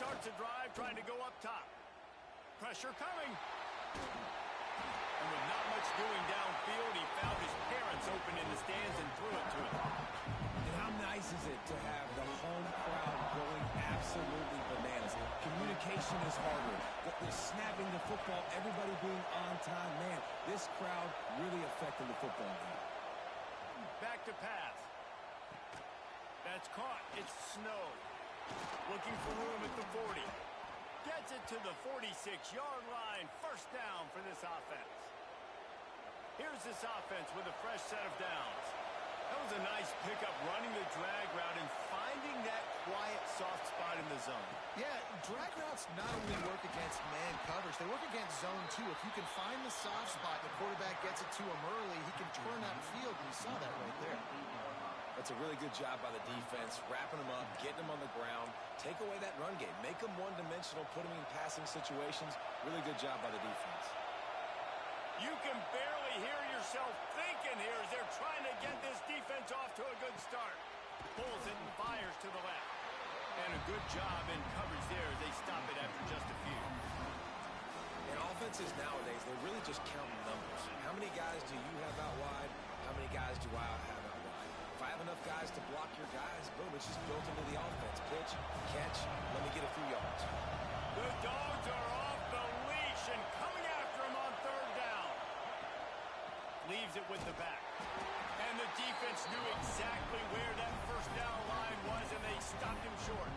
starts a drive trying to go up top. Pressure coming. And with not much doing downfield, he found his parents open in the stands and threw it to him. And how nice is it to have the home crowd going absolutely bananas? Communication is harder. They're snapping the football, everybody being on time. Man, this crowd really affecting the football game. Back to pass. That's caught. It's Snow. Looking for room at the 40. Gets it to the 46-yard line. First down for this offense. Here's this offense with a fresh set of downs. That was a nice pickup, running the drag route and finding that quiet, soft spot in the zone. Yeah, drag routes not only work against man coverage, they work against zone too. If you can find the soft spot, the quarterback gets it to him early, he can turn that field, and you saw that right there. That's a really good job by the defense, wrapping them up, getting them on the ground, take away that run game, make them one-dimensional, put them in passing situations. Really good job by the defense. You can barely hear yourself thinking here as they're trying to get this defense off to a good start. Pulls it and fires to the left. And a good job in coverage there as they stop it after just a few. And offenses nowadays, they're really just counting numbers. How many guys do you have out wide? How many guys do I have out wide? If I have enough guys to block your guys, boom, it's just built into the offense. Pitch, catch, let me get a few yards. The Dogs are off the leash and coming after him on third down. Leaves it with the back. And the defense knew exactly where that first down line was, and they stopped him short.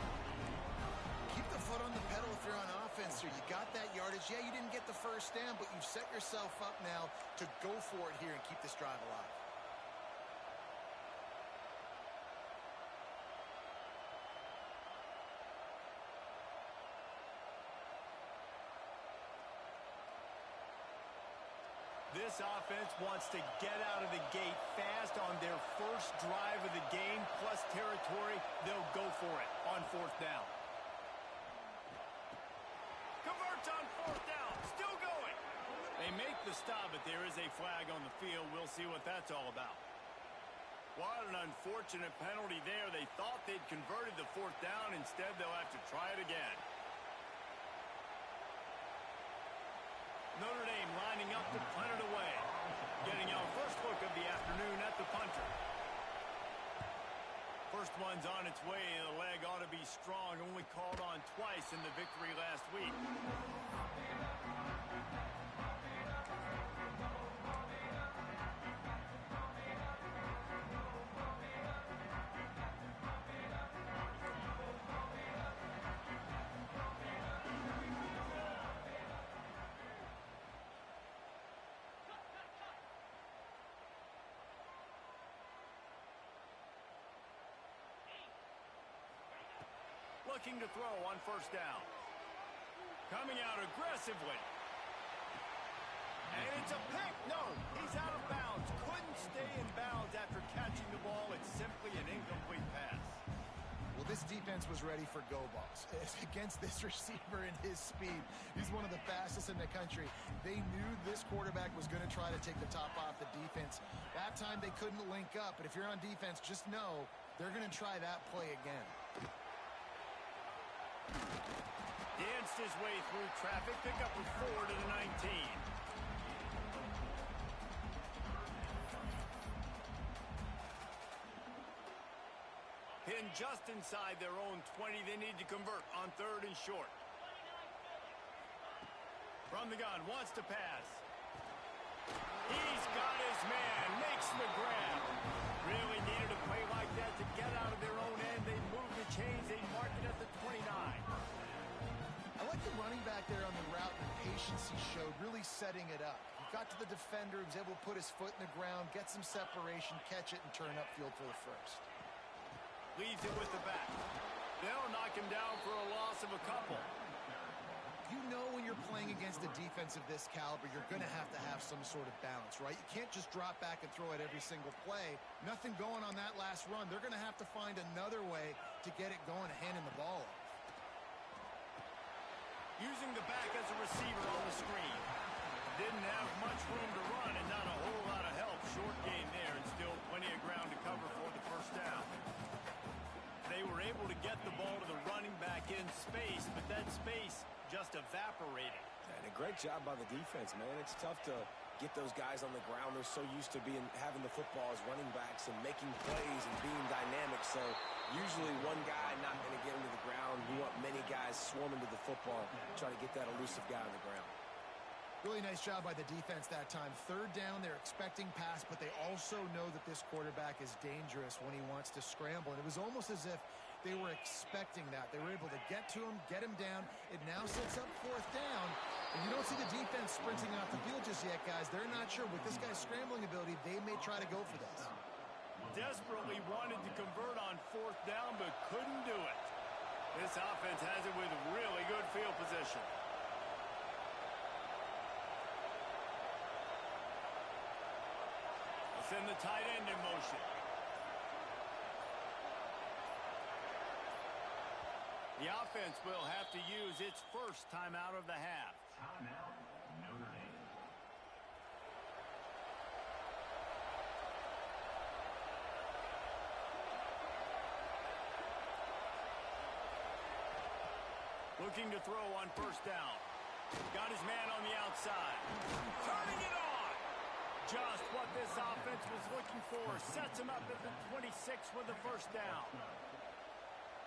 Keep the foot on the pedal if you're on offense here. You got that yardage. Yeah, you didn't get the first down, but you've set yourself up now to go for it here and keep this drive alive. This offense wants to get out of the gate fast on their first drive of the game, plus territory. They'll go for it on fourth down. Converts on fourth down. Still going. They make the stop, but there is a flag on the field. We'll see what that's all about. What an unfortunate penalty there. They thought they'd converted the fourth down. Instead, they'll have to try it again. Notre Dame lining up to punt it away. Getting our first look of the afternoon at the punter. First one's on its way. The leg ought to be strong. Only called on twice in the victory last week. Looking to throw on first down. Coming out aggressively. And it's a pick. No, he's out of bounds. Couldn't stay in bounds after catching the ball. It's simply an incomplete pass. Well, this defense was ready for go balls. Against this receiver and his speed, he's one of the fastest in the country. They knew this quarterback was going to try to take the top off the defense. That time they couldn't link up, but if you're on defense, just know they're going to try that play again. Danced his way through traffic. Pick up with 4 to the 19. Pinned just inside their own 20. They need to convert on third and short. From the gun, wants to pass. He's got his man. Makes the grab. Really needed a play like that to get out of their own end. They move the chains. They mark it at the 29. I like the running back there on the route and the patience he showed, really setting it up. He got to the defender, he was able to put his foot in the ground, get some separation, catch it, and turn upfield for the first. Leaves it with the back. They'll knock him down for a loss of a couple. You know when you're playing against a defense of this caliber, you're going to have some sort of balance, right? You can't just drop back and throw it every single play. Nothing going on that last run. They're going to have to find another way to get it going, handing the ball off. Using the back as a receiver on the screen. Didn't have much room to run and not a whole lot of help. Short game there and still plenty of ground to cover for the first down. They were able to get the ball to the running back in some space, but that space just evaporated. And a great job by the defense, man. It's tough to get those guys on the ground. They're so used to having the football as running backs and making plays and being dynamic. So usually one guy not going to get into the ground. You want many guys swarming to the football, try to get that elusive guy on the ground. Really nice job by the defense that time. Third down, they're expecting pass, but they also know that this quarterback is dangerous when he wants to scramble. And it was almost as if they were expecting that. They were able to get to him, get him down. It now sets up fourth down. And you don't see the defense sprinting off the field just yet, guys. They're not sure. With this guy's scrambling ability, they may try to go for this. Desperately wanted to convert on fourth down, but couldn't do it. This offense has it with really good field position. Send the tight end in motion. The offense will have to use its first timeout of the half. Timeout, Notre Dame. Looking to throw on first down. Got his man on the outside. Turning it on. Just what this offense was looking for. Sets him up at the 26 with the first down.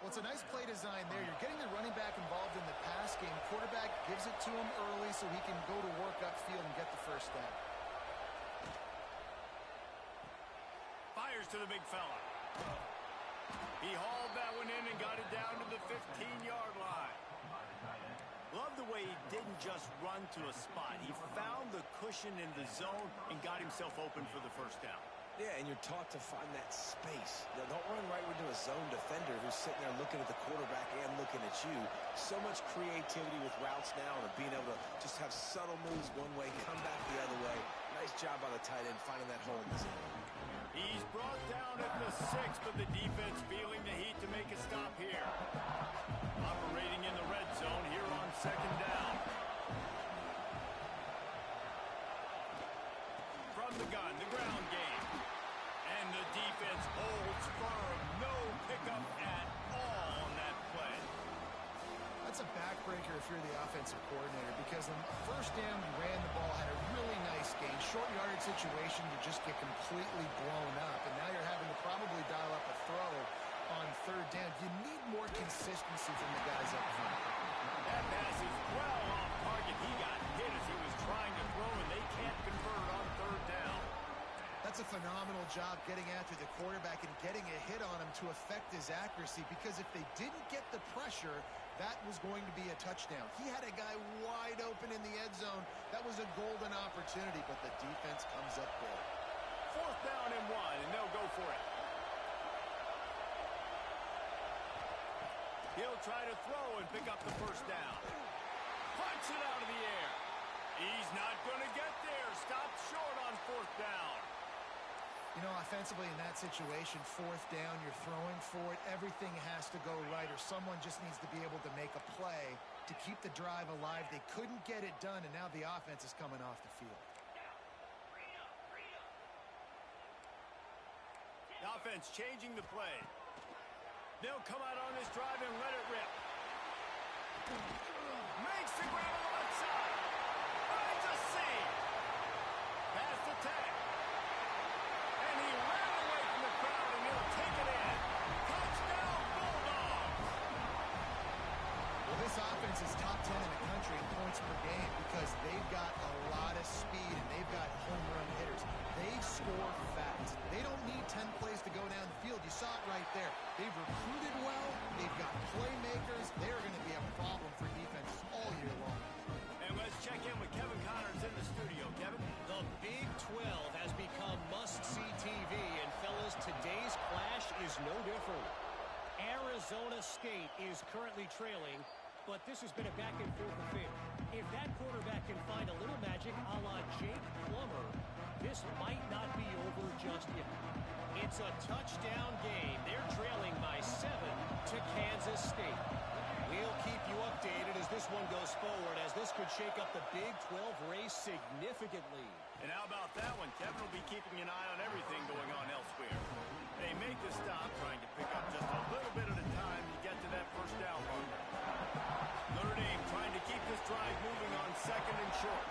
Well, it's a nice play design there. You're getting the running back involved in the pass game. Quarterback gives it to him early so he can go to work upfield and get the first down. Fires to the big fella. He hauled that one in and got it down to the 15-yard line. Love the way he didn't just run to a spot. He found the cushion in the zone and got himself open for the first down. Yeah, and you're taught to find that space. Don't run right into a zone defender who's sitting there looking at the quarterback and looking at you. So much creativity with routes now and being able to just have subtle moves one way, come back the other way. Nice job by the tight end finding that hole in the zone. He's brought down at the 6, but the defense feeling the heat to make a stop here. Operating in the red zone here on second down. From the gun, the ground game. And the defense holds firm. No pickup at all on that play. That's a backbreaker if you're the offensive coordinator, because on first down, you ran the ball, had a really nice gain. Short yardage situation, you just get completely blown up. And now you're having to probably dial up a throw on third down. You need more consistency from the guys up front. That pass is well off target. He got hit as he was trying to throw, and they can't convert on third down. That's a phenomenal job getting after the quarterback and getting a hit on him to affect his accuracy, because if they didn't get the pressure, that was going to be a touchdown. He had a guy wide open in the end zone. That was a golden opportunity, but the defense comes up big. Fourth down and 1, and they'll go for it. He'll try to throw and pick up the first down. Punch it out of the air. He's not going to get there. Stopped short on fourth down. You know, offensively in that situation, fourth down, you're throwing for it. Everything has to go right, or someone just needs to be able to make a play to keep the drive alive. They couldn't get it done, and now the offense is coming off the field. The offense changing the play. They'll come out on this drive and let it rip. Makes the grab on the left side. Finds a seam. Past the tag. And he ran away from the crowd, and he'll take it in. Touchdown, Bulldogs! Well, this offense is top 10 in the country in points per game because they've got a lot of speed and they've got home run hitters. They score fast. They don't need 10 plays to go down the field. You saw it right there. They've recruited well. They've got playmakers. They're going to be a problem for defenses all year long. And let's check in with Kevin Connors in the studio. Kevin? The Big 12 has become must-see TV, and fellas, today's clash is no different. Arizona State is currently trailing, but this has been a back-and-forth affair. If that quarterback can find a little magic a la Jake Plummer, this might not be over just yet. It's a touchdown game. They're trailing by 7 to Kansas State. We'll keep you updated as this one goes forward, as this could shake up the Big 12 race significantly. And how about that one? Kevin will be keeping an eye on everything going on elsewhere. They make the stop, trying to pick up just a little bit at a time to get to that first down marker. drive moving on 2nd and short.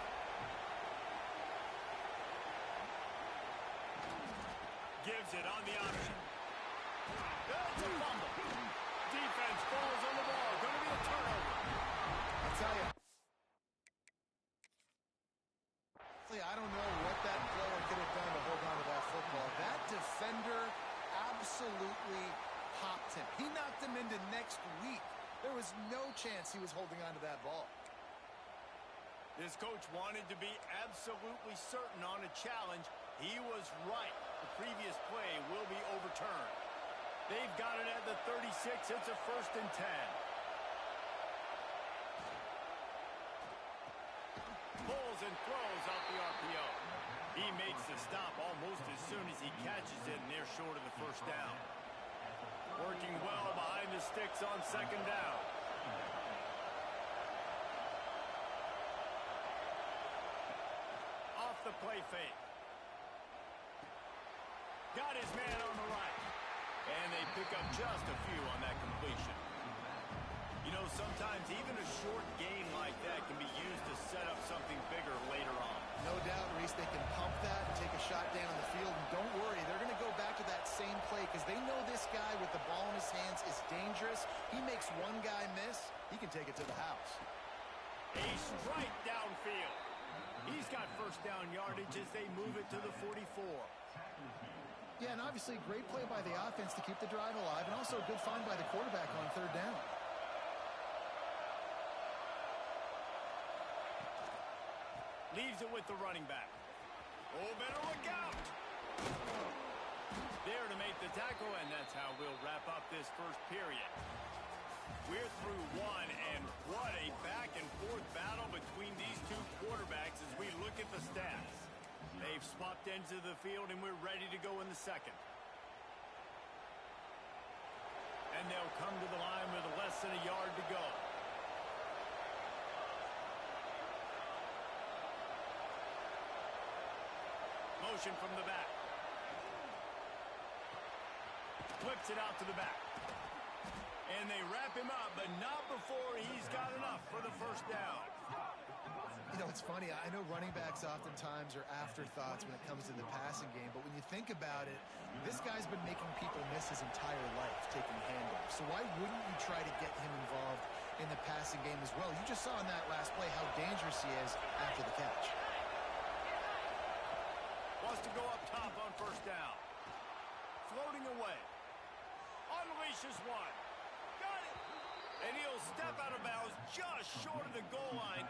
Gives it on the option. That's a fumble. Defense falls on the ball. Going to be a turnover. I'll tell you. I don't know what that player could have done to hold on to that football. That defender absolutely popped him. He knocked him into next week. There was no chance he was holding on to that ball. This coach wanted to be absolutely certain on a challenge. He was right. The previous play will be overturned. They've got it at the 36. It's a 1st and 10. Pulls and throws off the RPO. He makes the stop almost as soon as he catches it, and they're short of the 1st down. Working well behind the sticks on 2nd down. Off the play fake. Got his man on the right. And they pick up just a few on that completion. You know, sometimes even a short gain like that can be used to set up something bigger later on. No doubt, Reese, they can pump that and take a shot down the field. And don't worry, they're going to go back to that same play because they know this guy with the ball in his hands is dangerous. He makes one guy miss, he can take it to the house. A strike downfield. He's got 1st down yardage as they move it to the 44. Yeah, and obviously great play by the offense to keep the drive alive, and also a good find by the quarterback on 3rd down. Leaves it with the running back. Oh, better look out. There to make the tackle, and that's how we'll wrap up this 1st period. We're through one, and what a back-and-forth battle between these two quarterbacks as we look at the stats. They've swapped ends of the field, and we're ready to go in the 2nd. And they'll come to the line with less than a yard to go. Motion from the back. Flips it out to the back. And they wrap him up, but not before he's got enough for the 1st down. You know, it's funny. I know running backs oftentimes are afterthoughts when it comes to the passing game, but when you think about it, this guy's been making people miss his entire life taking handoffs. So why wouldn't you try to get him involved in the passing game as well? You just saw in that last play how dangerous he is after the catch. Wants to go up top on 1st down. Floating away. Unleashes one. Got it. And he'll step out of bounds just short of the goal line.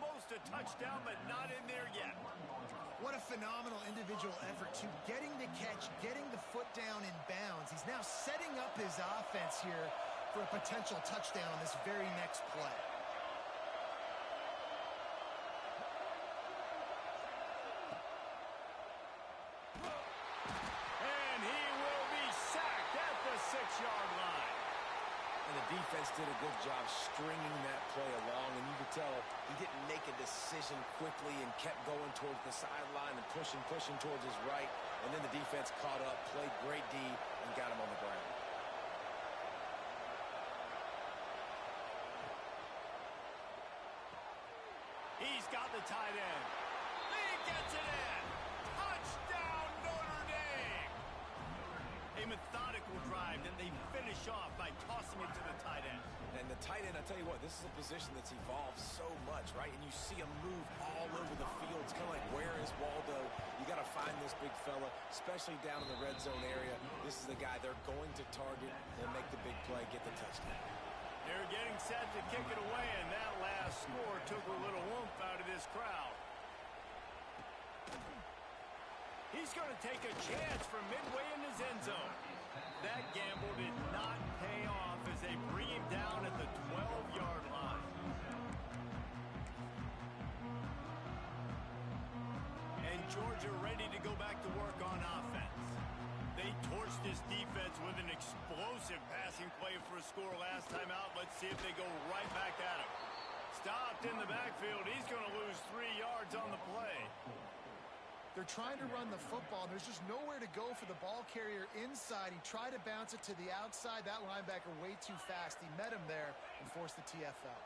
Almost a touchdown, but not in there yet. What a phenomenal individual effort to getting the catch, getting the foot down in bounds. He's now setting up his offense here for a potential touchdown on this very next play. And he will be sacked at the 6-yard line. And the defense did a good job stringing that play along, and you could tell he didn't make a decision quickly and kept going towards the sideline and pushing towards his right, and then the defense caught up, played great D, and got him on the ground. He's got the tight end. He gets it in. Touchdown, Notre Dame. A methodical drive that they finish off by tossing it to the tight end. And the tight end, I tell you what, this is a position that's evolved so much, right? And you see him move all over the field. It's kind of like, where is Waldo? You got to find this big fella, especially down in the red zone area. This is the guy they're going to target and make the big play, get the touchdown. They're getting set to kick it away, and that last score took a little oomph out of this crowd. He's going to take a chance from midway in his end zone. That gamble did not pay off as they bring him down at the 12-yard line. And Georgia ready to go back to work on offense. They torched this defense with an explosive passing play for a score last time out. Let's see if they go right back at him. Stopped in the backfield. He's going to lose 3 yards on the play. They're trying to run the football. There's just nowhere to go for the ball carrier inside. He tried to bounce it to the outside. That linebacker way too fast. He met him there and forced the TFL.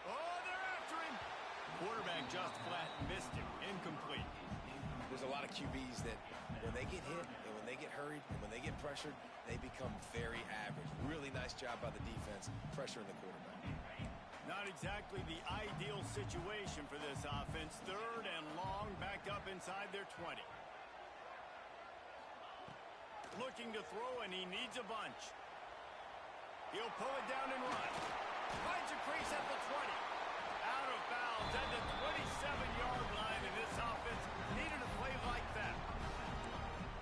Oh, Quarterback just flat missed him. Incomplete. There's a lot of QBs that when they get hit and when they get hurried and when they get pressured, they become very average. Really nice job by the defense, pressuring the quarterback. Not exactly the ideal situation for this offense. Third and long, back up inside their 20. Looking to throw, and he needs a bunch. He'll pull it down and run. Finds a crease at the 20. Out of bounds at the 27-yard line, and this offense needed a play like that.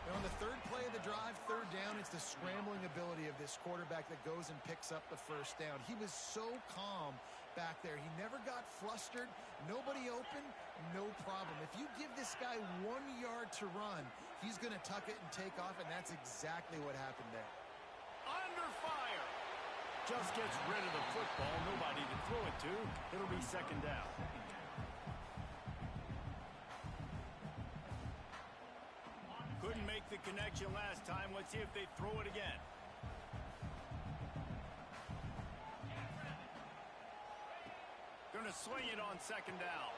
And on the third play of the drive, third down, it's the scrambling ability of this quarterback that goes and picks up the first down. He was so calm back there. He never got flustered. Nobody open, no problem. If you give this guy 1 yard to run, he's going to tuck it and take off, and that's exactly what happened there. Under fire. Just gets rid of the football. Nobody to throw it to. It'll be second down. Couldn't make the connection last time. Let's see if they throw it again. Going to swing it on second down.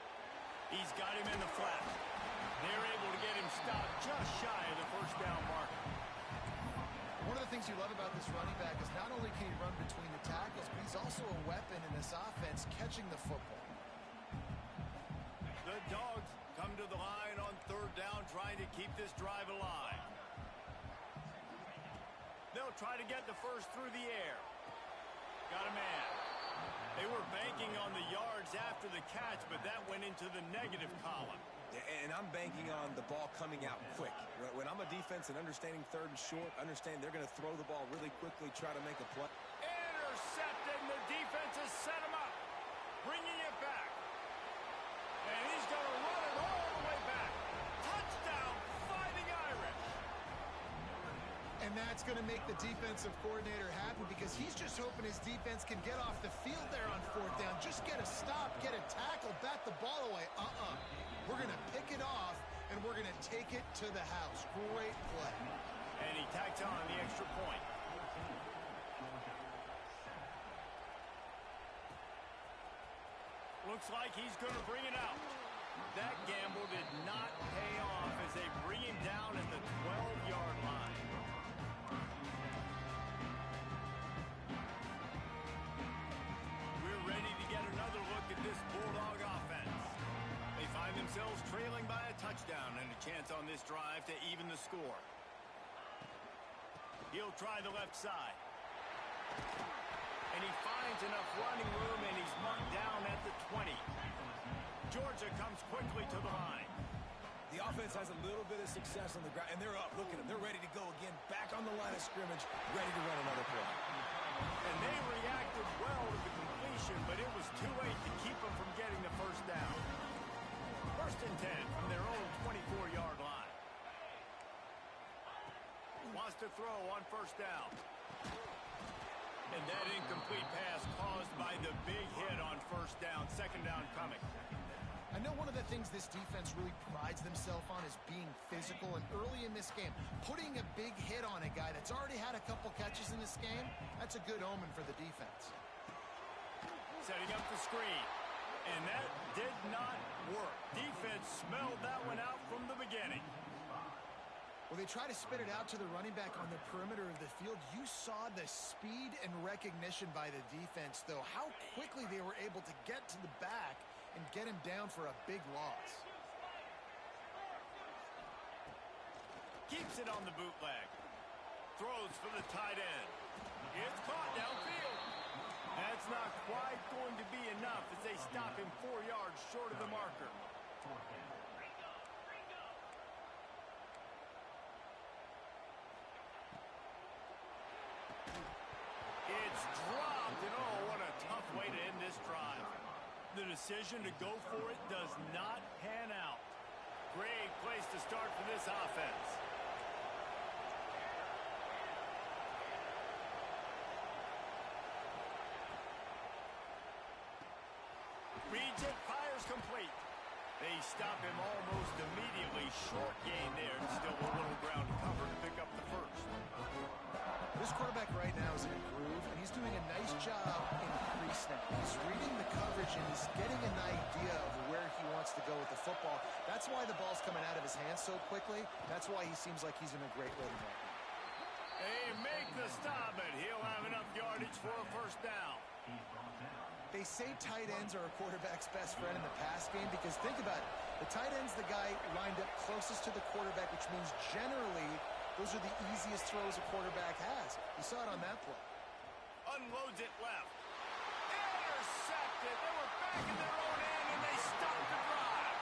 He's got him in the flat. They're able to get him stopped just shy of the first down marker. One of the things you love about this running back is not only can he run between the tackles, but he's also a weapon in this offense catching the football. The Dogs come to the line on third down, trying to keep this drive alive. They'll try to get the first through the air. Got a man. They were banking on the yards after the catch, but that went into the negative column. And I'm banking on the ball coming out quick. When I'm a defense and understanding third and short, understand they're going to throw the ball really quickly, try to make a play. Intercepted, and the defense has set him up. Bringing it back. And he's going to run it all the way back. Touchdown, Fighting Irish. And that's going to make the defensive coordinator happy because he's just hoping his defense can get off the field there on fourth down. Just get a stop, get a tackle, bat the ball away. We're going to pick it off, and we're going to take it to the house. Great play. And he tacks on the extra point. Looks like he's going to bring it out. That gamble did not pay off as they bring him down at the 12-yard line. We're ready to get another look at this Bulldog offense. They find themselves trailing by a touchdown and a chance on this drive to even the score. He'll try the left side. And he finds enough running room, and he's marked down at the 20. Georgia comes quickly to the line. The offense has a little bit of success on the ground, and they're up. Look at them. They're ready to go again. Back on the line of scrimmage, ready to run another play. And they reacted well to the completion, but it was too late to keep them from getting the first down. First and 10 from their own 24-yard line. Wants to throw on first down. And that incomplete pass caused by the big hit on first down. Second down coming. I know one of the things this defense really prides themselves on is being physical, and early in this game, putting a big hit on a guy that's already had a couple catches in this game, that's a good omen for the defense. Setting up the screen. And that did not work. Defense smelled that one out from the beginning. Well, they try to spit it out to the running back on the perimeter of the field. You saw the speed and recognition by the defense, though. How quickly they were able to get to the back and get him down for a big loss. Keeps it on the bootleg. Throws for the tight end. It's caught downfield. That's not quite going to be enough as they stop him 4 yards short of the marker. It's dropped, and oh, what a tough way to end this drive. The decision to go for it does not pan out. Great place to start for this offense. Reads it, fires complete. They stop him almost immediately. Short gain there, and still a little ground to cover to pick up the first. This quarterback right now is in a groove, and he's doing a nice job in crease now. He's reading the coverage and he's getting an idea of where he wants to go with the football. That's why the ball's coming out of his hands so quickly. That's why he seems like he's in a great rhythm right now. They make the stop, and he'll have enough yardage for a first down. They say tight ends are a quarterback's best friend in the pass game because think about it. The tight end's the guy lined up closest to the quarterback, which means generally those are the easiest throws a quarterback has. You saw it on that play. Unloads it left. Intercepted. They were back in their own end, and they stopped the drive.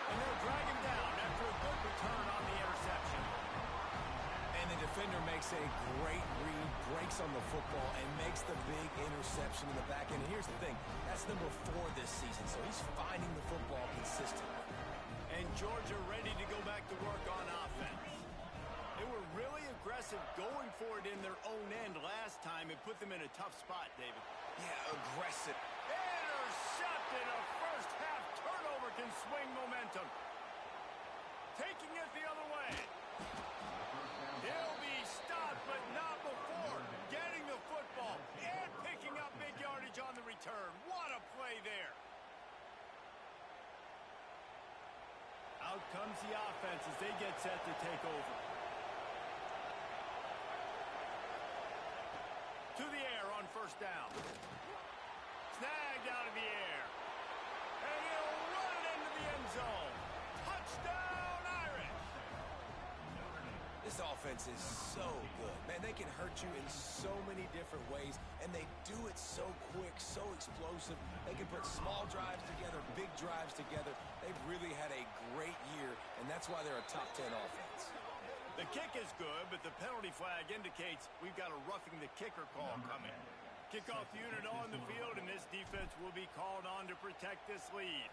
And they'll drag him down after a good return on the interception. And the defender makes a great read, breaks on the football, and makes the big interception in the back end. And here's the thing, that's number 4 this season, so he's finding the football consistently. And Georgia ready to go back to work on offense. They were really aggressive going for it in their own end last time and put them in a tough spot, David. Yeah, aggressive. Intercepted. A first half turnover can swing momentum. Taking it the other way. He'll be stopped, but not before getting the football and picking up big yardage on the return. What a play there. Out comes the offense as they get set to take over. To the air on first down. Snagged out of the air. And he'll run it into the end zone. Touchdown, Irish. This offense is so good. Man, they can hurt you in so many different ways, and they do it so quick, so explosive. They can put small drives together, big drives together. They've really had a great year, and that's why they're a top 10 offense. The kick is good, but the penalty flag indicates we've got a roughing the kicker call coming. Kickoff unit on the field, and this defense will be called on to protect this lead.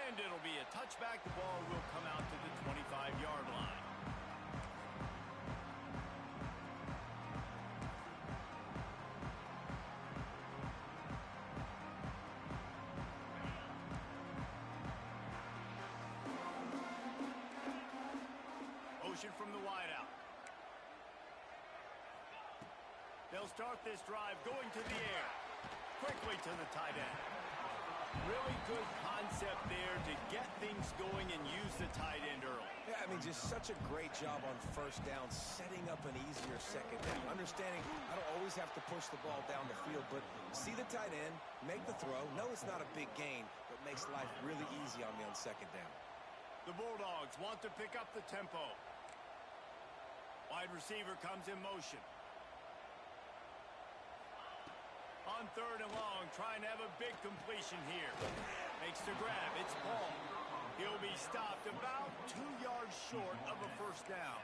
And it'll be a touchback. The ball will come out to the 25-yard line. Motion from the wideout. They'll start this drive going to the air. Quickly to the tight end. Really good concept there to get things going and use the tight end early. Yeah, I mean, just such a great job on first down, setting up an easier second down. Understanding I don't always have to push the ball down the field, but see the tight end, make the throw. No, it's not a big gain, but makes life really easy on me on second down. The Bulldogs want to pick up the tempo. Wide receiver comes in motion. On third and long, trying to have a big completion here. Makes the grab. It's Paul. He'll be stopped about 2 yards short of a first down.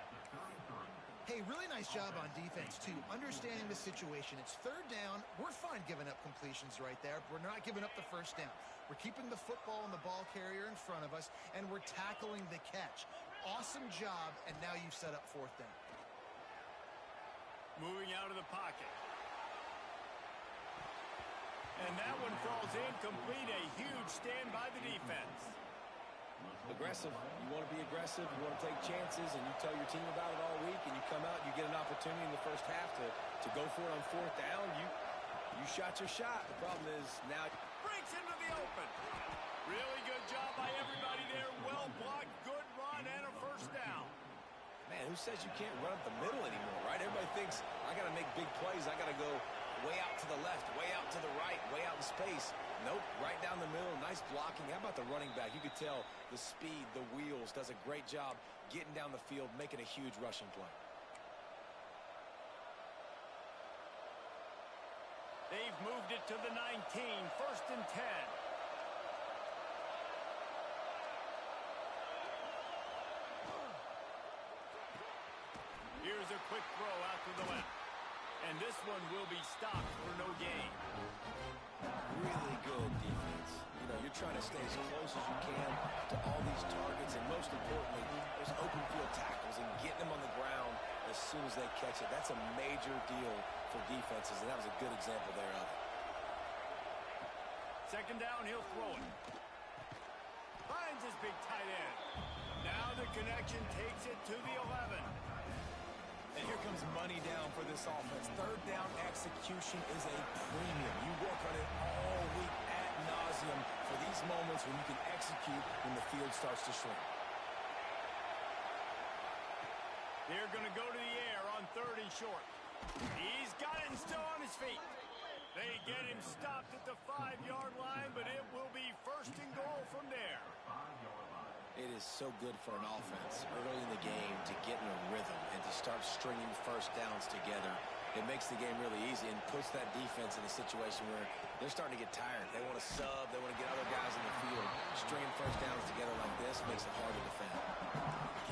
Hey, really nice job on defense, too. Understanding the situation. It's third down. We're fine giving up completions right there. We're not giving up the first down. We're keeping the football and the ball carrier in front of us, and we're tackling the catch. Awesome job, and now you've set up fourth down. Moving out of the pocket. And that one falls incomplete. A huge stand by the defense. Aggressive. You want to be aggressive. You want to take chances, and you tell your team about it all week, and you come out, you get an opportunity in the first half to go for it on fourth down. You shot your shot. The problem is now breaks into the open. Really good job by everybody there. Well blocked, good run, and a first down. Man, who says you can't run up the middle anymore, right? Everybody thinks I got to make big plays. I got to go way out to the left, way out to the right, way out in space. Nope, right down the middle. Nice blocking. How about the running back? You could tell the speed, the wheels, does a great job getting down the field, making a huge rushing play. They've moved it to the 19, first and 10. Here's a quick throw out to the left. And this one will be stopped for no gain. Really good defense. You know, you're trying to stay as close as you can to all these targets, and most importantly, those open field tackles and getting them on the ground as soon as they catch it. That's a major deal for defenses, and that was a good example there of it. Second down, he'll throw it. Finds his big tight end. Now the connection takes it to the 11. And here comes money down for this offense. Third down execution is a premium. You work on it all week ad nauseum for these moments when you can execute when the field starts to shrink. They're going to go to the air on 3rd and short. He's got it and still on his feet. They get him stopped at the 5-yard line, but it will be 1st and goal from there. It is so good for an offense early in the game to get in a rhythm and to start stringing first downs together. It makes the game really easy and puts that defense in a situation where they're starting to get tired. They want to sub. They want to get other guys in the field. Stringing first downs together like this makes it hard to defend.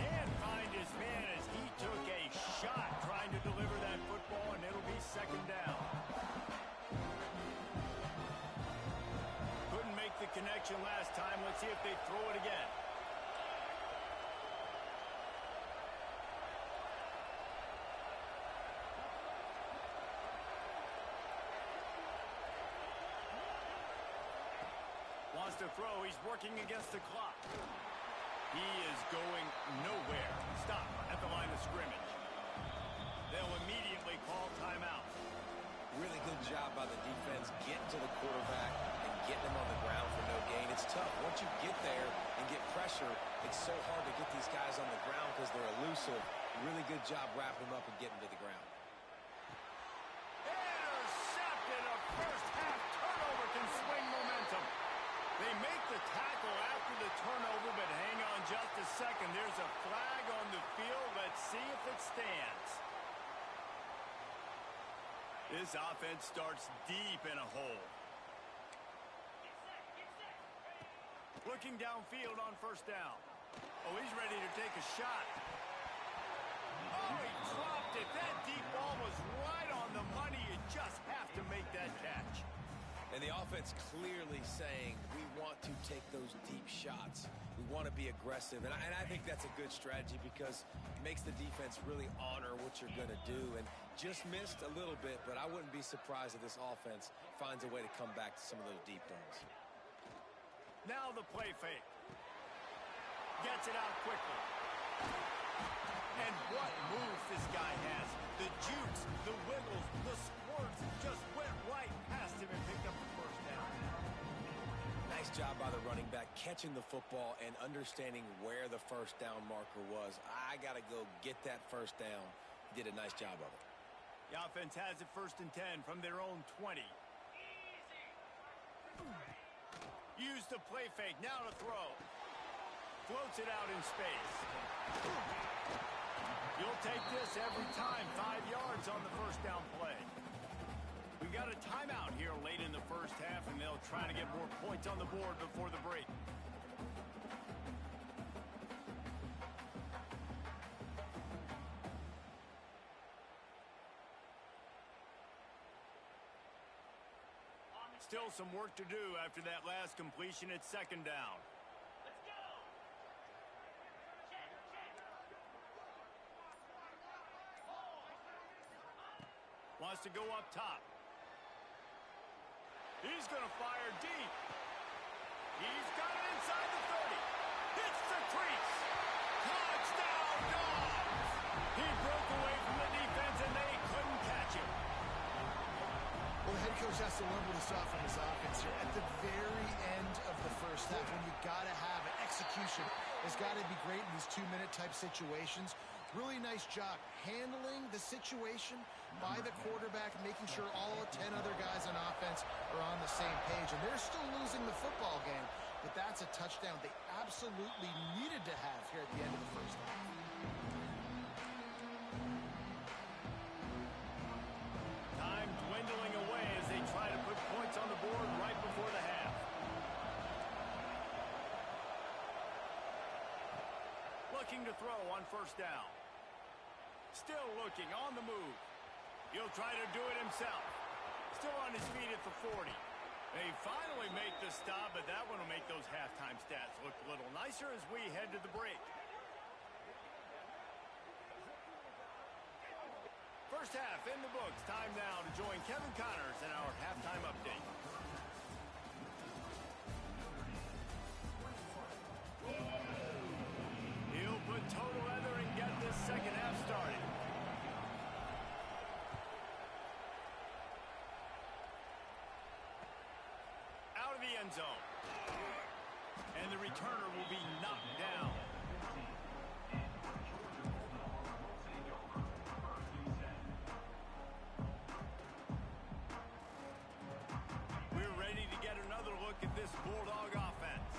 Can't find his man as he took a shot trying to deliver that football, and it'll be 2nd down. Couldn't make the connection last time. Let's see if they throw it again. Wants to throw. He's working against the clock. He is going nowhere. Stop at the line of scrimmage. They'll immediately call timeout. Really good job by the defense getting to the quarterback and getting him on the ground for no gain. It's tough. Once you get there and get pressure, it's so hard to get these guys on the ground because they're elusive. Really good job wrapping them up and getting to the ground. Intercepted. A first-half turnover can swing momentum. They make the tackle after the turnover, but hang on just a second. There's a flag on the field. Let's see if it stands. This offense starts deep in a hole. Looking downfield on 1st down. Oh, he's ready to take a shot. Oh, he dropped it. That deep ball was right on the money. You just have to make that catch. And the offense clearly saying, we want to take those deep shots. We want to be aggressive. And I think that's a good strategy because it makes the defense really honor what you're going to do. And just missed a little bit, but I wouldn't be surprised if this offense finds a way to come back to some of those deep ones. Now the play fake. Gets it out quickly. And what moves this guy has. The jukes, the wiggles, the squirts just went right past him and picked up the 1st down. Nice job by the running back catching the football and understanding where the 1st down marker was. I got to go get that 1st down. He did a nice job of it. The offense has it 1st and 10 from their own 20. Use the play fake. Now to throw. Floats it out in space. You'll take this every time. 5 yards on the 1st down play. We got a timeout here late in the 1st half, and they'll try to get more points on the board before the break. Still some work to do after that last completion at 2nd down. Wants to go up top. He's going to fire deep. He's got it inside the 30. Hits the crease. Touchdown, Dogs! He broke away from the defense, and they couldn't catch him. Well, the head coach has to learn what he saw from his offense here. At the very end of the 1st half, when you got to have it, execution has got to be great in these 2-minute type situations. Really nice job handling the situation by the quarterback, making sure all 10 other guys on offense are on the same page. And they're still losing the football game, but that's a touchdown they absolutely needed to have here at the end of the 1st half. Time dwindling away as they try to put points on the board right before the half. Looking to throw on 1st down. Still looking on the move. He'll try to do it himself. Still on his feet at the 40. They finally make the stop, but that one will make those halftime stats look a little nicer as we head to the break. 1st half in the books. Time now to join Kevin Connors in our halftime update. He'll put end zone. And the returner will be knocked down. We're ready to get another look at this Bulldog offense.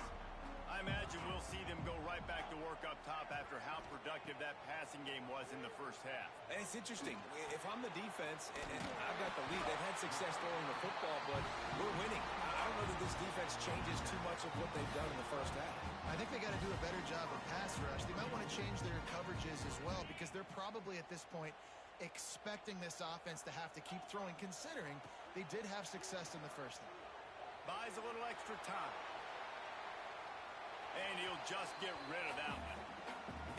I imagine we'll see them go right back to work up top after how productive that passing game was in the first half. And it's interesting. If I'm the defense and I've got the lead, they've had success throwing the football, but we're winning. I don't know that this defense changes too much of what they've done in the first half. I think they got to do a better job of pass rush. They might want to change their coverages as well because they're probably at this point expecting this offense to have to keep throwing, considering they did have success in the first half. Buys a little extra time. And he'll just get rid of that one.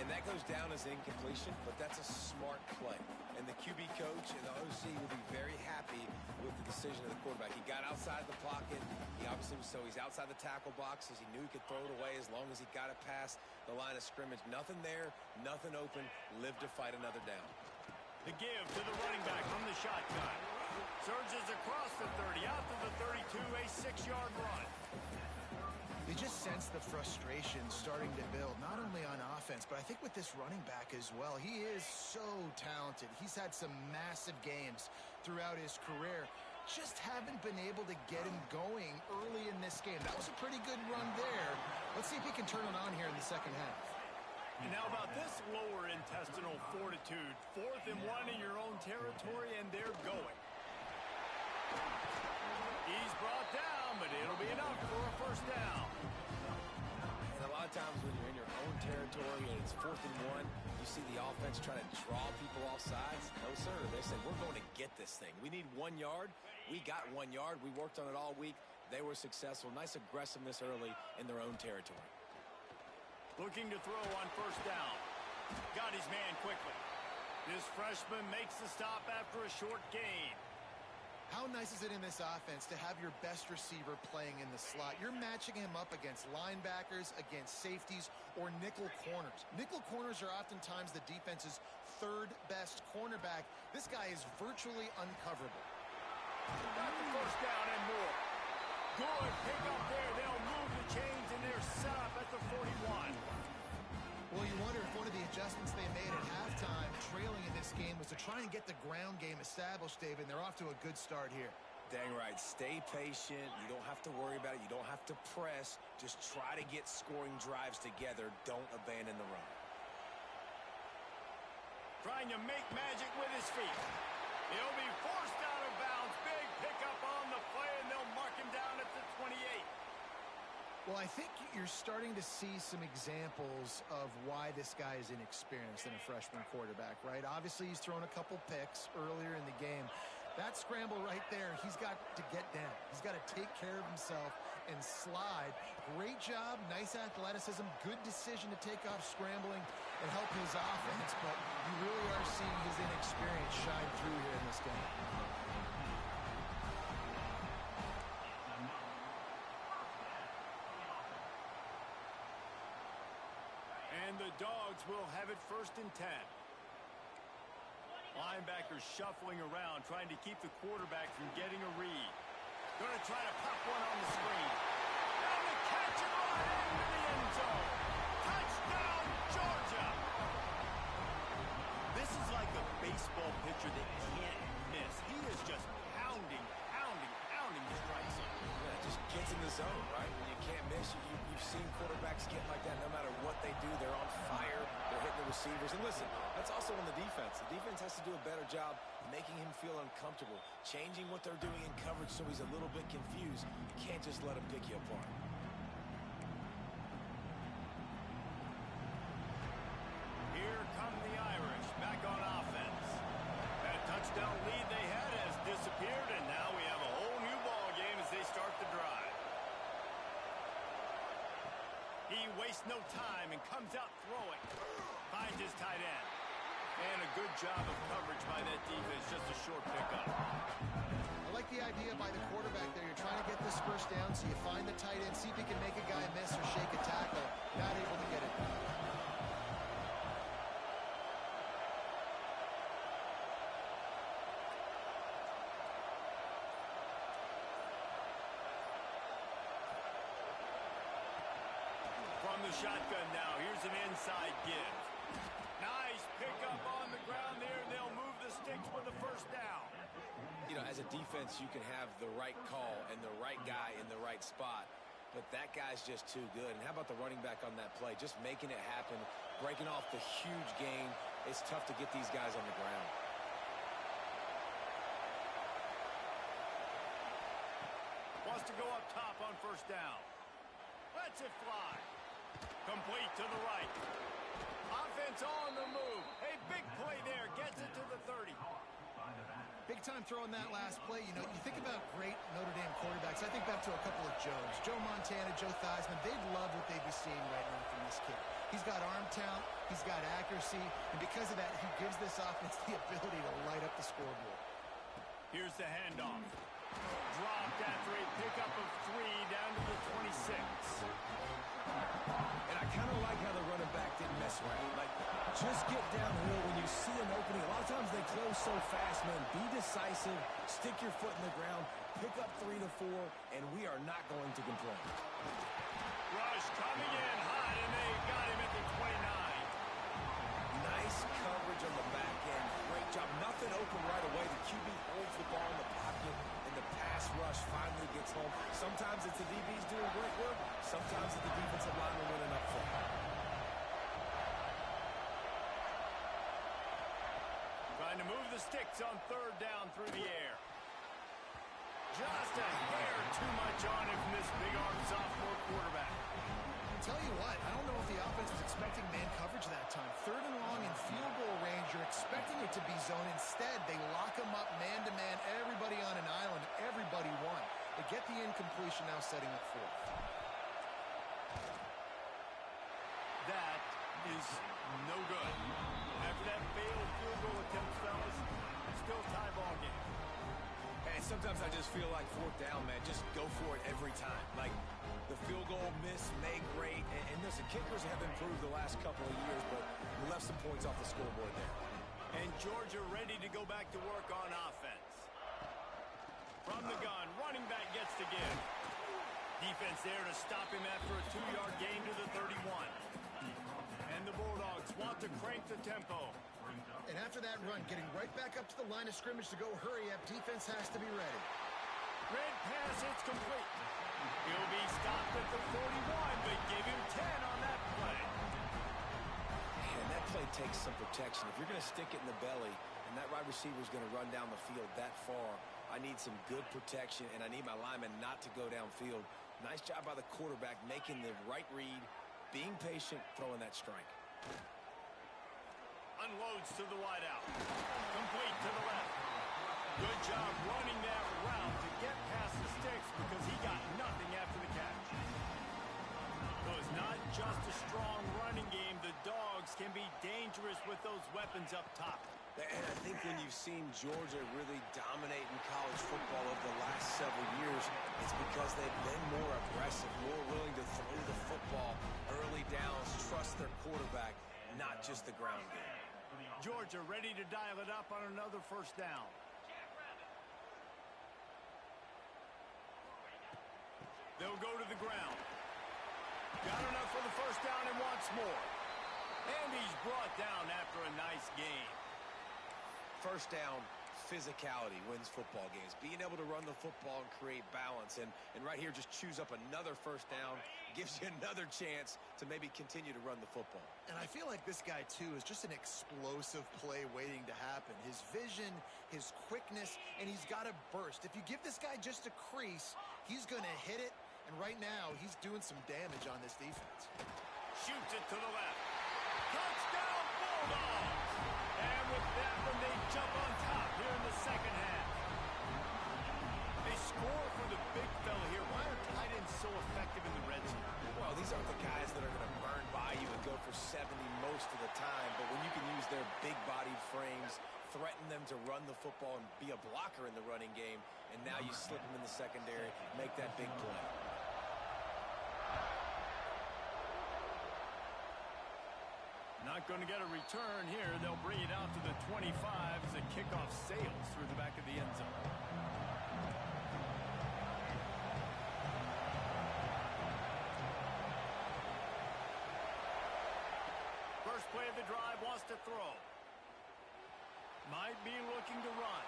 And that goes down as incompletion, but that's a smart play. And the QB coach and the OC will be very happy with the decision of the quarterback. He got outside the pocket. He obviously was, so he's outside the tackle box as he knew he could throw it away as long as he got it past the line of scrimmage. Nothing there, nothing open. Live to fight another down. The give to the running back from the shotgun. Surges across the 30, out to the 32, a 6-yard run. They just sense the frustration starting to build, not only on offense, but I think with this running back as well. He is so talented. He's had some massive games throughout his career. Just haven't been able to get him going early in this game. That was a pretty good run there. Let's see if he can turn it on here in the second half. And now about this lower intestinal fortitude. 4th and 1 in your own territory, and they're going. He's brought down, but it'll be enough for a first down. And a lot of times when you're in your own territory and it's 4th and 1, you see the offense trying to draw people off sides. No, sir. They said, we're going to get this thing. We need 1 yard. We got 1 yard. We worked on it all week. They were successful. Nice aggressiveness early in their own territory. Looking to throw on first down. Got his man quickly. This freshman makes the stop after a short gain. How nice is it in this offense to have your best receiver playing in the slot? You're matching him up against linebackers, against safeties, or nickel corners. Nickel corners are oftentimes the defense's 3rd best cornerback. This guy is virtually uncoverable. Got the first down and more. Good pick up there. They'll move the chains and they're set up at the 41. Well, you wonder if one of the adjustments they made at halftime, trailing in this game, was to try and get the ground game established, David, and they're off to a good start here. Dang right. Stay patient. You don't have to worry about it. You don't have to press. Just try to get scoring drives together. Don't abandon the run. Trying to make magic with his feet. He'll be forced out of bounds. Big pickup on the play, and they'll mark him down at the 28. Well, I think you're starting to see some examples of why this guy is inexperienced in a freshman quarterback, right? Obviously, he's thrown a couple picks earlier in the game. That scramble right there, he's got to get down. He's got to take care of himself and slide. Great job, nice athleticism, good decision to take off scrambling and help his offense, but you really are seeing his inexperience shine through here in this game. And the Dogs will have it 1st and 10. Linebackers shuffling around, trying to keep the quarterback from getting a read. Going to try to pop one on the screen. And the catch and run into the end zone. Touchdown, Georgia! This is like a baseball pitcher that can't miss. He is just pounding the strike zone. Yeah, just gets in the zone, right? When you can't miss, you've seen quarterbacks get like that no matter what they do. They're on fire. They're hitting the receivers. And listen, that's also on the defense. The defense has to do a better job making him feel uncomfortable, changing what they're doing in coverage so he's a little bit confused. You can't just let him pick you apart. Here come the Irish back on offense. That touchdown lead they had has disappeared, and now we have a whole new ball game as they start the drive. He wastes no time and comes out throwing. Finds his tight end. And a good job of coverage by that defense, just a short pickup. I like the idea by the quarterback there. You're trying to get this first down, so you find the tight end, see if he can make a guy miss or shake a tackle. Not able to get it done. shotgun now. Here's an inside give. Nice pickup on the ground there. They'll move the sticks with a first down. You know, as a defense, you can have the right call and the right guy in the right spot, but that guy's just too good. And how about the running back on that play? Just making it happen, breaking off the huge gain. It's tough to get these guys on the ground. Wants to go up top on first down. Lets it fly. Complete to the right. Offense on the move. A big play there. Gets it to the 30. Big time throw in that last play. You know, you think about great Notre Dame quarterbacks. I think back to a couple of Joes. Joe Montana, Joe Theismann. They'd love what they'd be seeing right now from this kid. He's got arm talent. He's got accuracy. And because of that, he gives this offense the ability to light up the scoreboard. Here's the handoff. Dropped after a pickup of 3 down to the 26. And I kind of like how the running back didn't mess around. Like, just get downhill when you see an opening. A lot of times they close so fast, man. Be decisive, stick your foot in the ground, pick up 3 to 4, and we are not going to complain. Rush coming in high, and they got him at the 29. Nice coverage on the back end. Great job. Nothing open right away. The QB holds the ball in the pocket, and the pass rush finally gets home. Sometimes it's the DBs doing great work. Sometimes it's the defensive lineman winning up front. Trying to move the sticks on third down through the air. Just a hair too much on him from this big-arm sophomore quarterback. Tell you what, I don't know if the offense was expecting man coverage that time. Third and long in field goal range, you're expecting it to be zone. Instead, they lock him up man-to-man, everybody on an island, everybody won. They get the incompletion, now setting up fourth. That is no good. After that failed field goal attempt, fellas, still tie ball game. And sometimes I just feel like fourth down, man. Just go for it every time. Like, the field goal miss, make great. And listen, kickers have improved the last couple of years, but we left some points off the scoreboard there. And Georgia ready to go back to work on offense. From the gun, running back gets the give. Defense there to stop him after a 2-yard gain to the 31. And the Bulldogs want to crank the tempo. And after that run, getting right back up to the line of scrimmage to go hurry up, defense has to be ready. Red pass, it's complete. He'll be stopped at the 41, but give him 10 on that play. And that play takes some protection. If you're going to stick it in the belly and that wide receiver is going to run down the field that far, I need some good protection, and I need my lineman not to go downfield. Nice job by the quarterback making the right read, being patient, throwing that strike. Unloads to the wideout. Complete to the left. Good job running that route to get past the sticks because he got nothing after the catch. So it's not just a strong running game. The Dogs can be dangerous with those weapons up top. And I think when you've seen Georgia really dominate in college football over the last several years, it's because they've been more aggressive, more willing to throw the football early downs, trust their quarterback, not just the ground game. Georgia ready to dial it up on another first down. They'll go to the ground. Got enough for the first down and wants more. And he's brought down after a nice gain. First down, physicality wins football games. Being able to run the football and create balance. And right here, just choose up another first down. Gives you another chance to maybe continue to run the football. And I feel like this guy, too, is just an explosive play waiting to happen. His vision, his quickness, and he's got a burst. If you give this guy just a crease, he's going to hit it. And right now, he's doing some damage on this defense. Shoots it to the left. Touchdown, Bulldogs! And with that one, they jump on top here in the second half. They score for the big fella here. Why are tight ends so effective in the red zone? Well, these aren't the guys that are going to burn by you and go for 70 most of the time. But when you can use their big-bodied frames, threaten them to run the football and be a blocker in the running game, and now you slip them in the secondary, make that big play. Not going to get a return here. They'll bring it out to the 25 as the kickoff sails through the back of the end zone. play of the drive, wants to throw. Might be looking to run.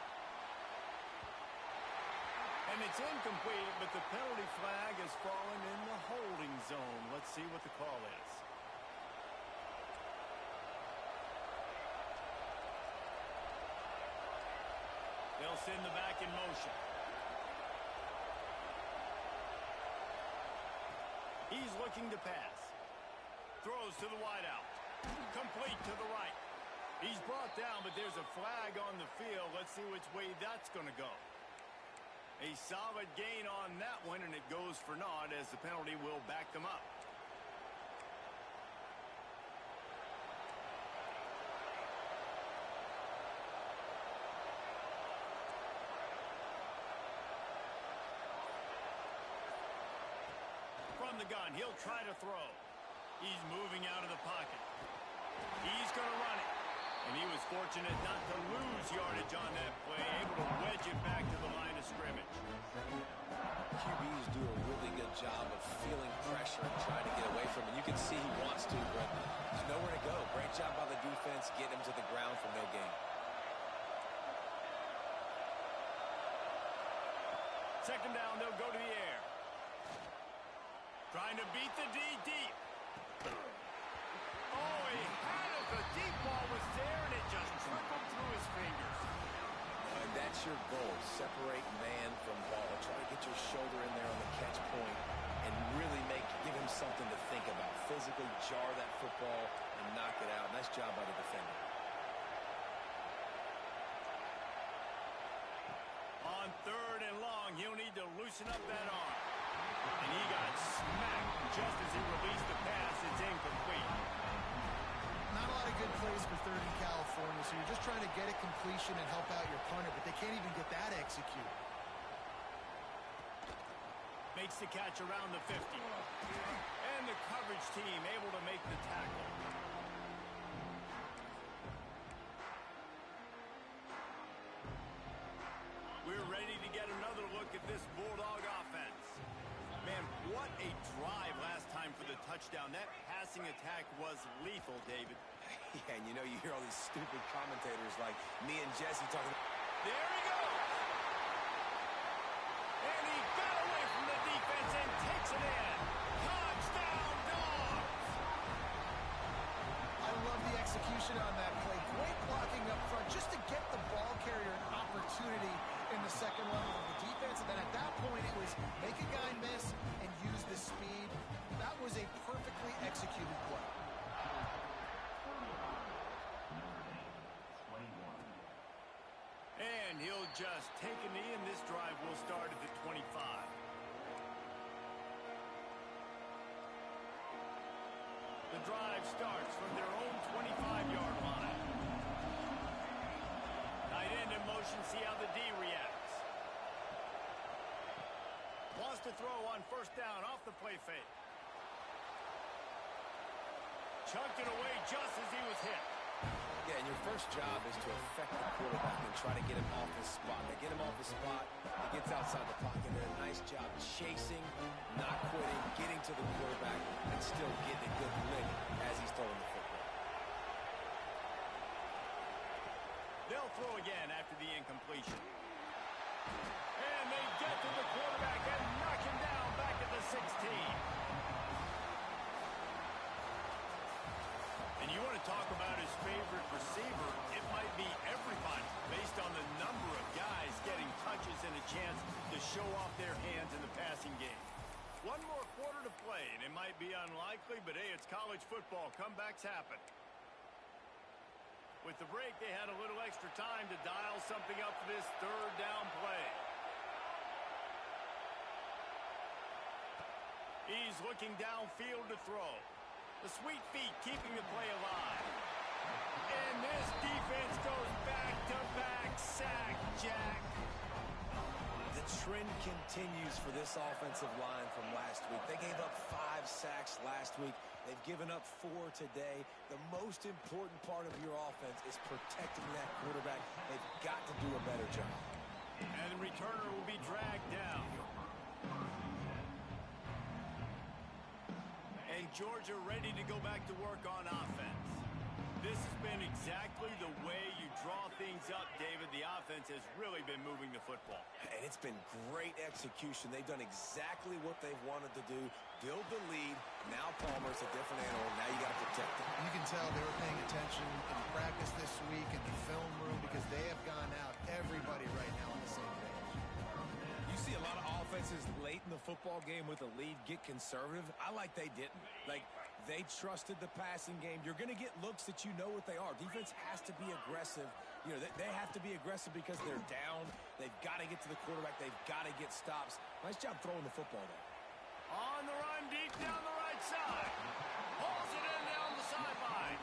And it's incomplete, but the penalty flag has fallen in the holding zone. Let's see what the call is. They'll send the back in motion. He's looking to pass. Throws to the wideout. Complete to the right. He's brought down, but there's a flag on the field. Let's see which way that's going to go. A solid gain on that one, and it goes for naught as the penalty will back them up. From the gun, he'll try to throw. He's moving out of the pocket. He's going to run it. And he was fortunate not to lose yardage on that play, able to wedge it back to the line of scrimmage. QBs do a really good job of feeling pressure and trying to get away from it. You can see he wants to, but there's nowhere to go. Great job by the defense, getting him to the ground for no gain. Second down, they'll go to the air. Trying to beat the D deep. Oh, he had it. The deep ball was there, and it just trickled through his fingers. And that's your goal. Separate man from ball. Try to get your shoulder in there on the catch point and really give him something to think about. Physically jar that football and knock it out. Nice job by the defender. On third and long, he'll need to loosen up that arm. And he got smacked just as he released the pass. It's incomplete. Not a lot of good plays for third in California, so you're just trying to get a completion and help out your punter, but they can't even get that executed. Makes the catch around the 50. And the coverage team able to make the tackle. We're ready to get another look at this Bulldog offense. Man, what a drive last time for the touchdown. That passing attack was lethal, David. Yeah, and you know, you hear all these stupid commentators like me and Jesse talking. There he goes. And he got away from the defense and takes it in. Touchdown, Dogs! I love the execution on that play. Great blocking up front just to get the ball carrier an opportunity in the second level of the defense. And then at that point, it was make a guy miss and use the speed. That was a perfectly executed play. And he'll just take a knee, and this drive will start at the 25. The drive starts from their own 25-yard line. Tight end in motion, see how the D reacts. Wants to throw on first down off the play fake. Chucked it away just as he was hit. Yeah, and your first job is to affect the quarterback and try to get him off his spot. They get him off his spot. He gets outside the pocket. They're a nice job chasing, not quitting, getting to the quarterback, and still getting a good lick as he's throwing the football. They'll throw again after the incompletion. And they get to the quarterback and knock him down back at the 16. And you want to talk about his favorite receiver, it might be everybody based on the number of guys getting touches and a chance to show off their hands in the passing game. One more quarter to play, and it might be unlikely, but hey, it's college football. Comebacks happen. With the break, they had a little extra time to dial something up for this third down play. He's looking downfield to throw. The sweet feet keeping the play alive. And this defense goes back-to-back sack, Jack. The trend continues for this offensive line from last week. They gave up 5 sacks last week. They've given up 4 today. The most important part of your offense is protecting that quarterback. They've got to do a better job. And the returner will be dragged down. And Georgia ready to go back to work on offense. This has been exactly the way you draw things up, David. The offense has really been moving the football. And it's been great execution. They've done exactly what they've wanted to do. Build the lead. Now Palmer's a different animal. Now you got to protect it. You can tell they were paying attention in practice this week in the film room because they have gone out, everybody right now on the same page. You see a lot of offenses late in the football game with a lead get conservative. I like they didn't. Like, they trusted the passing game. You're going to get looks that you know what they are. Defense has to be aggressive. You know, they have to be aggressive because they're down. They've got to get to the quarterback. They've got to get stops. Nice job throwing the football, though. On the run, deep down the right side. Pulls it in down the sideline.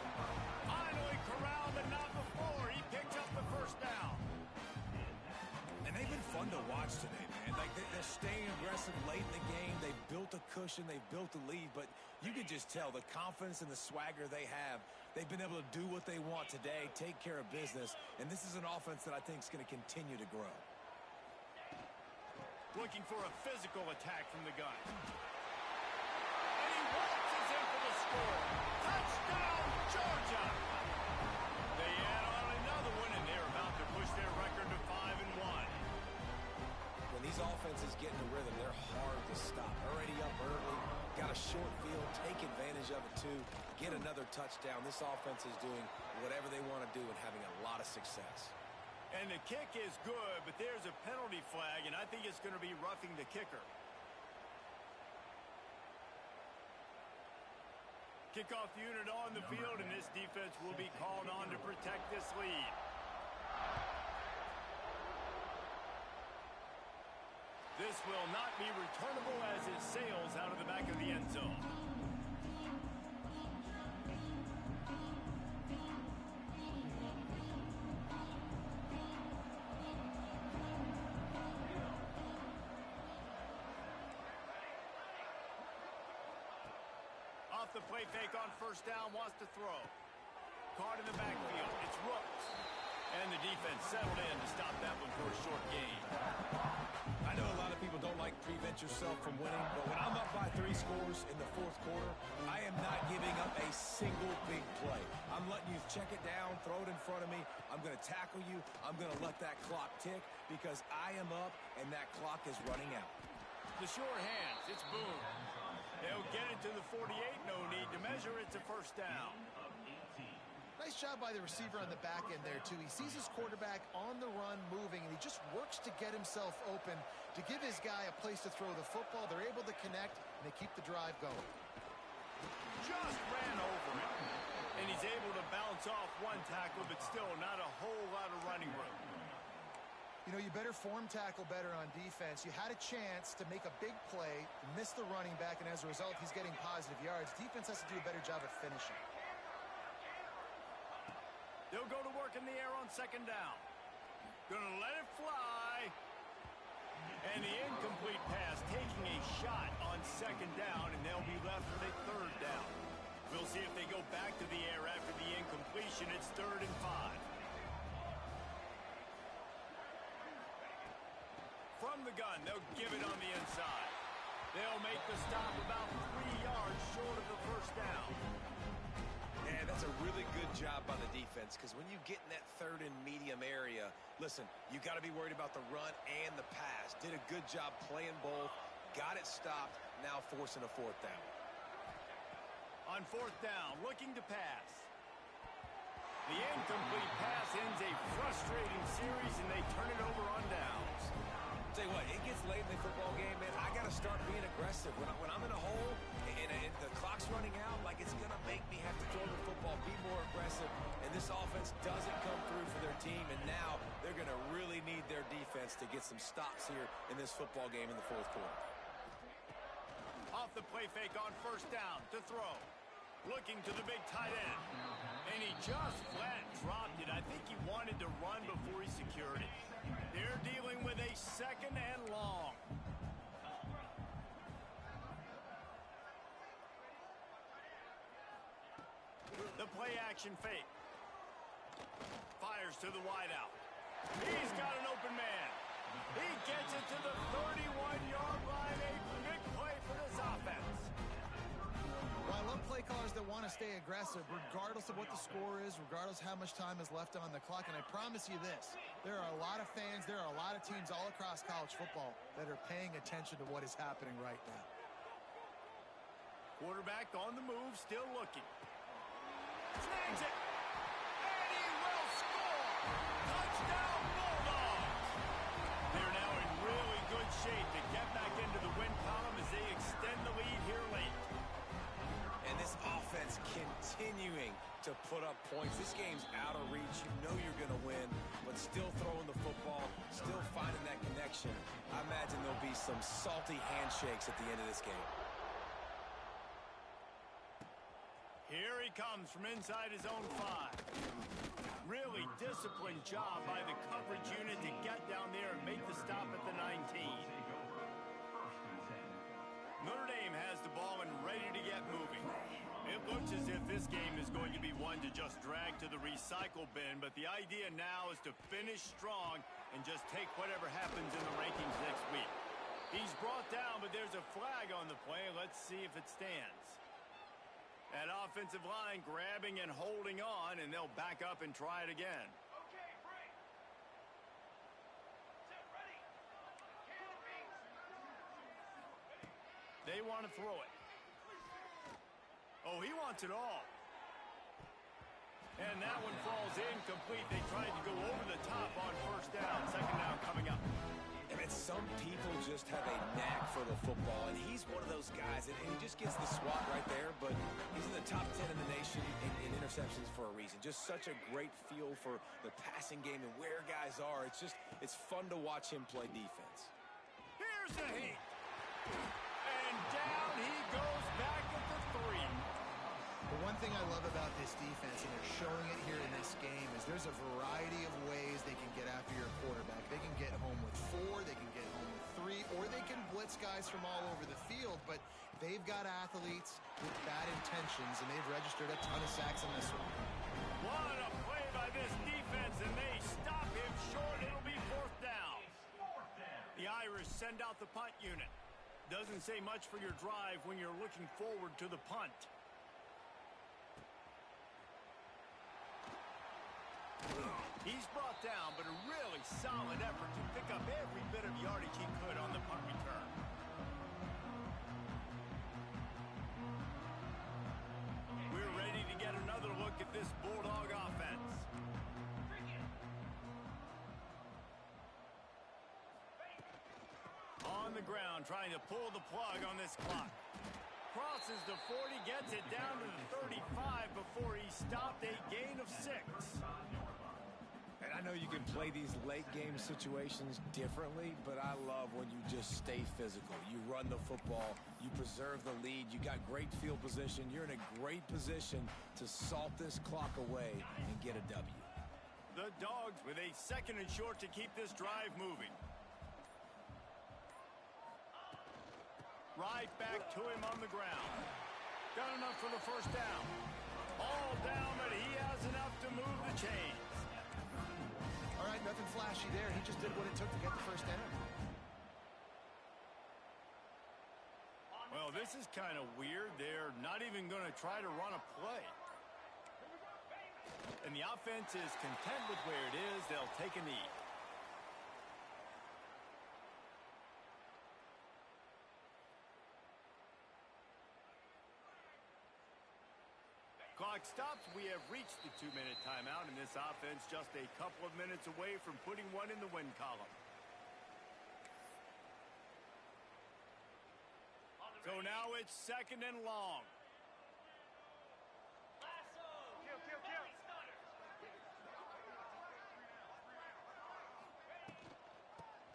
Finally corralled, but not before. He picked up the first down. And they've been fun to watch today, man. Like, they're staying aggressive late in the game. They've built a cushion. They've built a lead. But you can just tell the confidence and the swagger they have. They've been able to do what they want today, take care of business. And this is an offense that I think is going to continue to grow. Looking for a physical attack from the gun. And he waltzes in for the score. Touchdown, Georgia! They add on another one, and they're about to push their record to 5-1. When these offenses get in a rhythm, they're hard to stop. Already up early, got a short field, take advantage of it too, get another touchdown. This offense is doing whatever they want to do and having a lot of success. And the kick is good, but there's a penalty flag, and I think it's going to be roughing the kicker. Kickoff unit on the field, and this defense will be called on to protect this lead. This will not be returnable as it sails out of the back of the end zone. Off the play fake on first down, wants to throw. Caught in the backfield. It's Rooks. And the defense settled in to stop that one for a short gain. I know a lot of people don't like prevent yourself from winning, but when I'm up by 3 scores in the fourth quarter, I am not giving up a single big play. I'm letting you check it down, throw it in front of me. I'm going to tackle you. I'm going to let that clock tick because I am up and that clock is running out. The sure hands. It's Boone. They'll get it to the 48. No need to measure. It's a first down. Nice job by the receiver on the back end there, too. He sees his quarterback on the run moving, and he just works to get himself open to give his guy a place to throw the football. They're able to connect, and they keep the drive going. Just ran over him. And he's able to bounce off one tackle, but still not a whole lot of running room. You know, you better form tackle better on defense. You had a chance to make a big play, miss the running back, and as a result, he's getting positive yards. Defense has to do a better job of finishing. They'll go to work in the air on second down. Gonna let it fly. And the incomplete pass taking a shot on second down, and they'll be left with a third down. We'll see if they go back to the air after the incompletion. It's 3rd and 5. From the gun, they'll give it on the inside. They'll make the stop about 3 yards short of the first down. Yeah, that's a really good job by the defense because when you get in that 3rd and medium area, listen, you got to be worried about the run and the pass. Did a good job playing both, got it stopped, now forcing a 4th down. On 4th down, looking to pass. The incomplete pass ends a frustrating series, and they turn it over on downs. Tell you what, it gets late in the football game, man. I got to start being aggressive. When I'm in a hole and the clock's running out, like it's going to make me have to throw the football, be more aggressive. And this offense doesn't come through for their team, and now they're going to really need their defense to get some stops here in this football game in the 4th quarter. Off the play fake on first down to throw. Looking to the big tight end. And he just flat dropped it. I think he wanted to run before he secured it. They're dealing with a 2nd and long. The play action fake. Fires to the wideout. He's got an open man. He gets it to the 31-yard line. A big play for this offense. Well, I love play callers that want to stay aggressive regardless of what the score is, regardless how much time is left on the clock. And I promise you this, there are a lot of fans, there are a lot of teams all across college football that are paying attention to what is happening right now. Quarterback on the move, still looking. Snags it. And he will score. Touchdown Bulldogs. They're now in really good shape to get back into the win column as they extend the lead here late. And this offense continuing to put up points. This game's out of reach. You know you're going to win, but still throwing the football, still finding that connection. I imagine there'll be some salty handshakes at the end of this game. Here he comes from inside his own 5. Really disciplined job by the coverage unit to get down there and make the stop at the 19. Notre Dame has the ball and ready to get moving. It looks as if this game is going to be one to just drag to the recycle bin, but the idea now is to finish strong and just take whatever happens in the rankings next week. He's brought down, but there's a flag on the play. Let's see if it stands. That offensive line grabbing and holding on, and they'll back up and try it again. Okay, break. Set, ready. They want to throw it. Oh, he wants it all. And that one falls incomplete. They tried to go over the top on first down. Second down coming up. And some people just have a knack for the football, and he's one of those guys, and he just gets the swat right there, but he's in the top 10 in the nation in interceptions for a reason. Just such a great feel for the passing game and where guys are. It's fun to watch him play defense. Here's the heat. And down he goes back at the 3. The one thing I love about this defense, and they're showing it here in this game, is there's a variety of ways they can get after your quarterback. They can get home with 4, they can get home with 3, or they can blitz guys from all over the field, but they've got athletes with bad intentions, and they've registered a ton of sacks in this one. What a play by this defense, and they stop him short. It'll be 4th down. The Irish send out the punt unit. Doesn't say much for your drive when you're looking forward to the punt. He's brought down, but a really solid effort to pick up every bit of yardage he could on the punt return. We're ready to get another look at this Bulldog offense. On the ground, trying to pull the plug on this clock. Crosses the 40, gets it down to the 35 before he stopped, a gain of 6. And I know you can play these late game situations differently, but I love when you just stay physical. You run the football, you preserve the lead, you got great field position, you're in a great position to salt this clock away and get a W. The Dogs with a 2nd and short to keep this drive moving. Right back to him on the ground. Got enough for the first down. All down, but he has enough to move the chains. All right, nothing flashy there. He just did what it took to get the first down. Well, this is kind of weird. They're not even going to try to run a play. And the offense is content with where it is. They'll take a knee. Clock stops. We have reached the 2-minute timeout, and this offense just a couple of minutes away from putting one in the win column. So now it's 2nd and long.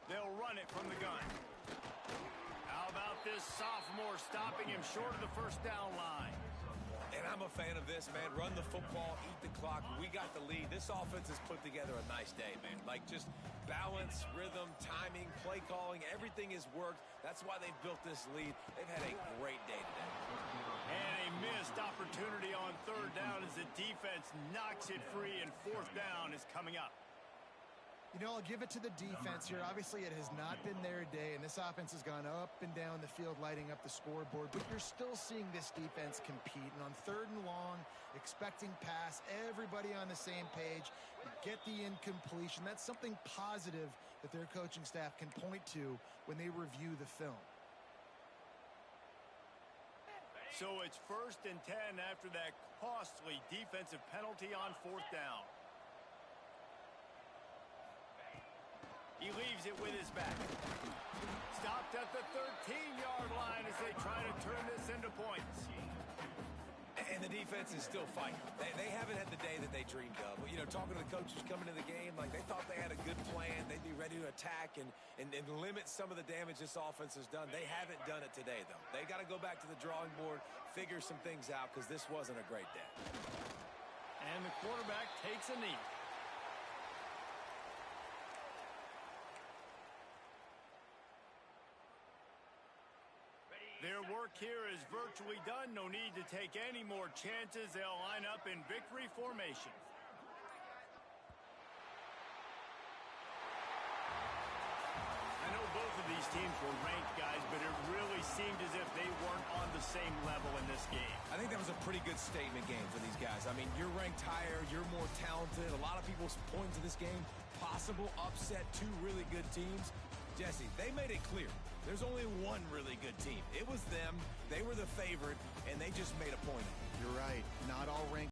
They'll run it from the gun. How about this sophomore stopping him short of the first down line? And I'm a fan of this, man. Run the football, eat the clock. We got the lead. This offense has put together a nice day, man. Like, just balance, rhythm, timing, play calling, everything has worked. That's why they've built this lead. They've had a great day today. And a missed opportunity on 3rd down as the defense knocks it free, and 4th down is coming up. You know, I'll give it to the defense here. Obviously, it has not been their day, and this offense has gone up and down the field, lighting up the scoreboard. But you're still seeing this defense compete. And on 3rd and long, expecting pass, everybody on the same page, get the incompletion. That's something positive that their coaching staff can point to when they review the film. So it's 1st and 10 after that costly defensive penalty on 4th down. He leaves it with his back. Stopped at the 13-yard line as they try to turn this into points. And the defense is still fighting. They haven't had the day that they dreamed of. You know, talking to the coaches coming into the game, like they thought they had a good plan. They'd be ready to attack and limit some of the damage this offense has done. They haven't done it today, though. They got to go back to the drawing board, figure some things out, because this wasn't a great day. And the quarterback takes a knee. Their work here is virtually done. No need to take any more chances. They'll line up in victory formation. I know both of these teams were ranked, guys, but it really seemed as if they weren't on the same level in this game. I think that was a pretty good statement game for these guys. I mean, you're ranked higher, you're more talented. A lot of people point to this game, possible upset, 2 really good teams. Jesse, they made it clear. There's only one really good team. It was them. They were the favorite, and they just made a point of it. You're right. Not all ranked.